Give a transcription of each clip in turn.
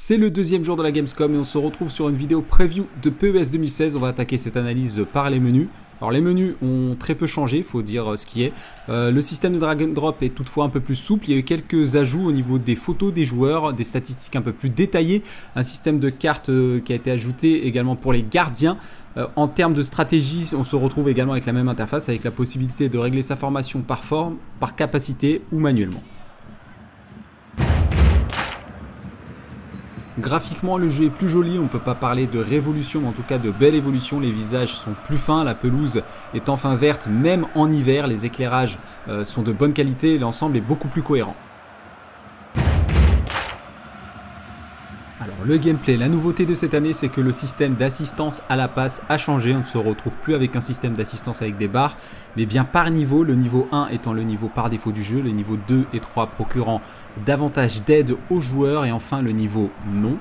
C'est le deuxième jour de la Gamescom et on se retrouve sur une vidéo preview de PES 2016. On va attaquer cette analyse par les menus. Alors les menus ont très peu changé, il faut dire ce qui est. Le système de drag and drop est toutefois un peu plus souple. Il y a eu quelques ajouts au niveau des photos des joueurs, des statistiques un peu plus détaillées. Un système de cartes qui a été ajouté également pour les gardiens. En termes de stratégie, on se retrouve également avec la même interface, avec la possibilité de régler sa formation par forme, par capacité ou manuellement. Graphiquement, le jeu est plus joli, on ne peut pas parler de révolution, mais en tout cas de belle évolution. Les visages sont plus fins, la pelouse est enfin verte, même en hiver. Les éclairages sont de bonne qualité et l'ensemble est beaucoup plus cohérent. Alors le gameplay, la nouveauté de cette année, c'est que le système d'assistance à la passe a changé. On ne se retrouve plus avec un système d'assistance avec des barres, mais bien par niveau. Le niveau 1 étant le niveau par défaut du jeu, le niveau 2 et 3 procurant davantage d'aide aux joueurs, et enfin le niveau non,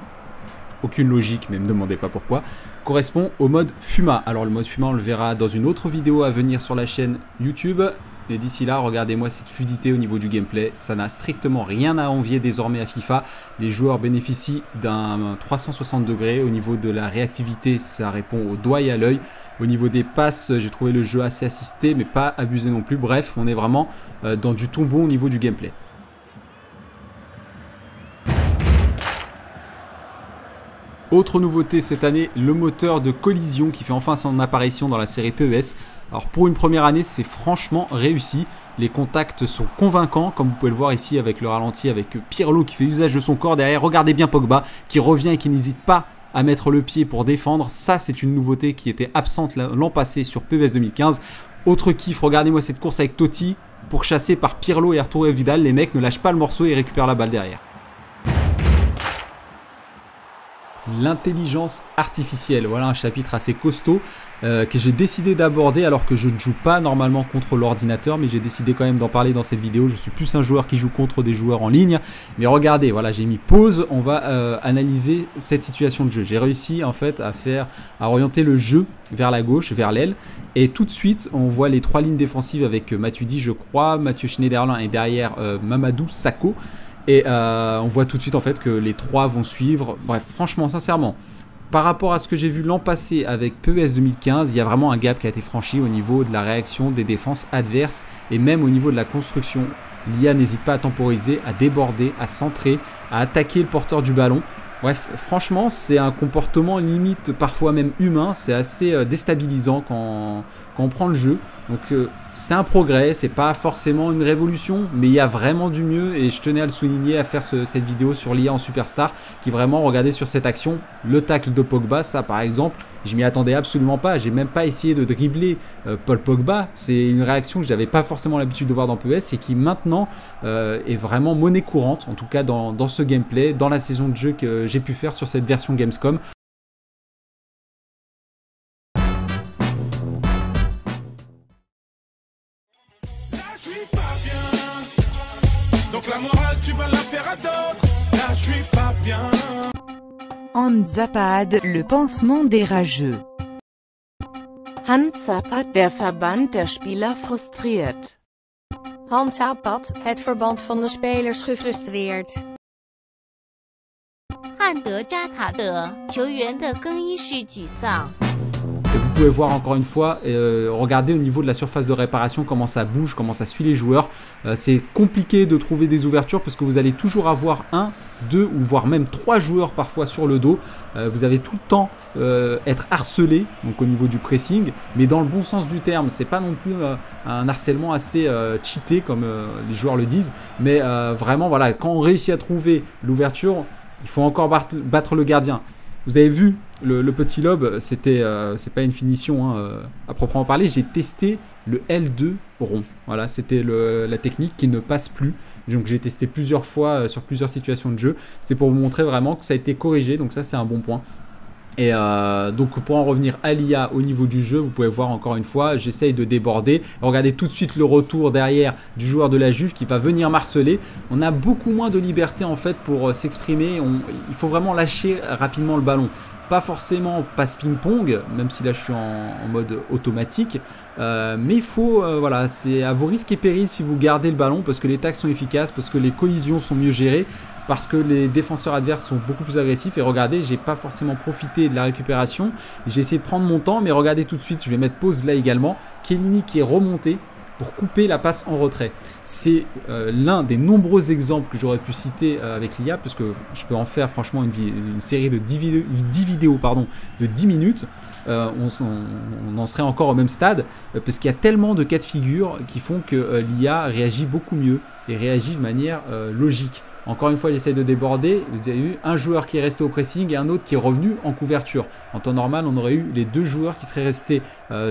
aucune logique, mais ne me demandez pas pourquoi, correspond au mode FUMA. Alors le mode FUMA, on le verra dans une autre vidéo à venir sur la chaîne YouTube. Et d'ici là, regardez-moi cette fluidité au niveau du gameplay. Ça n'a strictement rien à envier désormais à FIFA. Les joueurs bénéficient d'un 360 degrés. Au niveau de la réactivité, ça répond au doigt et à l'œil. Au niveau des passes, j'ai trouvé le jeu assez assisté, mais pas abusé non plus. Bref, on est vraiment dans du tout bon au niveau du gameplay. Autre nouveauté cette année, le moteur de collision qui fait enfin son apparition dans la série PES. Alors pour une première année, c'est franchement réussi. Les contacts sont convaincants, comme vous pouvez le voir ici avec le ralenti, avec Pirlo qui fait usage de son corps derrière. Regardez bien Pogba qui revient et qui n'hésite pas à mettre le pied pour défendre. Ça, c'est une nouveauté qui était absente l'an passé sur PES 2015. Autre kiff, regardez-moi cette course avec Totti pour chasser par Pirlo et Arturo Vidal. Les mecs ne lâchent pas le morceau et récupèrent la balle derrière. L'intelligence artificielle, voilà un chapitre assez costaud que j'ai décidé d'aborder alors que je ne joue pas normalement contre l'ordinateur, mais j'ai décidé quand même d'en parler dans cette vidéo. Je suis plus un joueur qui joue contre des joueurs en ligne, mais regardez, voilà, j'ai mis pause, on va analyser cette situation de jeu. J'ai réussi en fait à orienter le jeu vers la gauche, vers l'aile, et tout de suite on voit les trois lignes défensives avec Matuidi, je crois, Mathieu Schneiderlin et derrière Mamadou Sakho. Et on voit tout de suite en fait que les trois vont suivre. Bref, franchement, sincèrement, par rapport à ce que j'ai vu l'an passé avec PES 2015, il y a vraiment un gap qui a été franchi au niveau de la réaction des défenses adverses et même au niveau de la construction. L'IA n'hésite pas à temporiser, à déborder, à centrer, à attaquer le porteur du ballon. Bref, franchement, c'est un comportement limite parfois même humain. C'est assez déstabilisant quand on prend le jeu. Donc c'est un progrès, c'est pas forcément une révolution, mais il y a vraiment du mieux et je tenais à le souligner, à faire cette vidéo sur l'IA en Superstar qui vraiment, regardez sur cette action, le tacle de Pogba, ça par exemple, je m'y attendais absolument pas, j'ai même pas essayé de dribbler Paul Pogba, c'est une réaction que j'avais pas forcément l'habitude de voir dans PES et qui maintenant est vraiment monnaie courante, en tout cas dans ce gameplay, dans la saison de jeu que j'ai pu faire sur cette version Gamescom. Donc la morale, tu vas la faire à d'autres. Là, je suis pas bien. Hans Zappad, le pansement des rageux. Hans Zappad, der Verband der Spieler frustreert. Hans Zappad, het verband van de spelers gefrustreerd. 汉德扎卡德，球员的更衣室沮丧。 Et vous pouvez voir encore une fois, regardez au niveau de la surface de réparation comment ça bouge, comment ça suit les joueurs. C'est compliqué de trouver des ouvertures parce que vous allez toujours avoir 1, 2 ou voire même 3 joueurs parfois sur le dos. Vous allez tout le temps être harcelé, donc au niveau du pressing, mais dans le bon sens du terme. C'est pas non plus un harcèlement assez cheaté comme les joueurs le disent, mais vraiment voilà, quand on réussit à trouver l'ouverture, il faut encore battre le gardien. Vous avez vu le petit lob, c'est pas une finition à proprement parler. J'ai testé le L2 rond. Voilà, c'était la technique qui ne passe plus. Donc j'ai testé plusieurs fois sur plusieurs situations de jeu. C'était pour vous montrer vraiment que ça a été corrigé. Donc ça c'est un bon point. Et donc pour en revenir à l'IA au niveau du jeu, vous pouvez voir encore une fois, j'essaye de déborder. Regardez tout de suite le retour derrière du joueur de la Juve qui va venir marceler. On a beaucoup moins de liberté en fait pour s'exprimer. Il faut vraiment lâcher rapidement le ballon. pas forcément passe ping-pong, même si là je suis en mode automatique, mais il faut, voilà, c'est à vos risques et périls si vous gardez le ballon, parce que les tacles sont efficaces, parce que les collisions sont mieux gérées, parce que les défenseurs adverses sont beaucoup plus agressifs. Et regardez, j'ai pas forcément profité de la récupération, j'ai essayé de prendre mon temps, mais regardez tout de suite, je vais mettre pause là également, Chiellini qui est remonté pour couper la passe en retrait. C'est l'un des nombreux exemples que j'aurais pu citer avec l'IA, puisque je peux en faire franchement une série de 10 vidéos de 10 minutes. On en serait encore au même stade, parce qu'il y a tellement de cas de figure qui font que l'IA réagit beaucoup mieux et réagit de manière logique. Encore une fois, j'essaie de déborder. Vous avez eu un joueur qui est resté au pressing et un autre qui est revenu en couverture. En temps normal, on aurait eu les deux joueurs qui seraient restés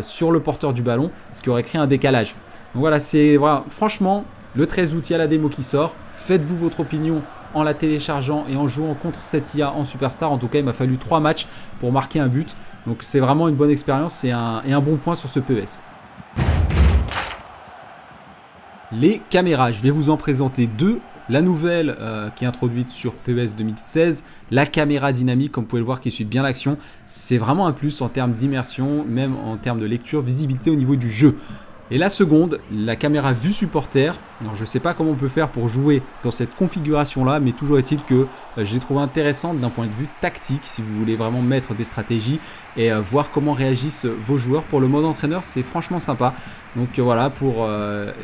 sur le porteur du ballon, ce qui aurait créé un décalage. Donc voilà, c'est voilà, franchement le 13 août, il y a la démo qui sort. Faites-vous votre opinion en la téléchargeant et en jouant contre cette IA en Superstar. En tout cas, il m'a fallu 3 matchs pour marquer un but. Donc c'est vraiment une bonne expérience et un bon point sur ce PES. Les caméras, je vais vous en présenter deux. La nouvelle qui est introduite sur PES 2016, la caméra dynamique, comme vous pouvez le voir, qui suit bien l'action. C'est vraiment un plus en termes d'immersion, même en termes de lecture, visibilité au niveau du jeu. Et la seconde, la caméra vue supporter. Alors je ne sais pas comment on peut faire pour jouer dans cette configuration là, mais toujours est-il que je l'ai trouvé intéressante d'un point de vue tactique, si vous voulez vraiment mettre des stratégies et voir comment réagissent vos joueurs. Pour le mode entraîneur, c'est franchement sympa. Donc voilà, pour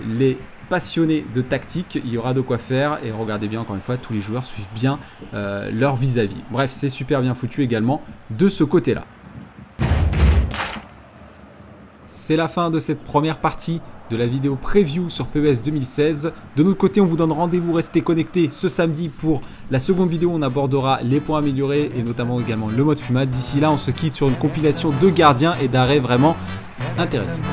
les passionnés de tactique, il y aura de quoi faire. Et regardez bien, encore une fois, tous les joueurs suivent bien leur vis-à-vis. Bref, c'est super bien foutu également de ce côté-là. C'est la fin de cette première partie de la vidéo preview sur PES 2016. De notre côté, on vous donne rendez-vous, restez connectés ce samedi pour la seconde vidéo. On abordera les points améliorés et notamment également le mode fumade. D'ici là, on se quitte sur une compilation de gardiens et d'arrêts vraiment intéressants.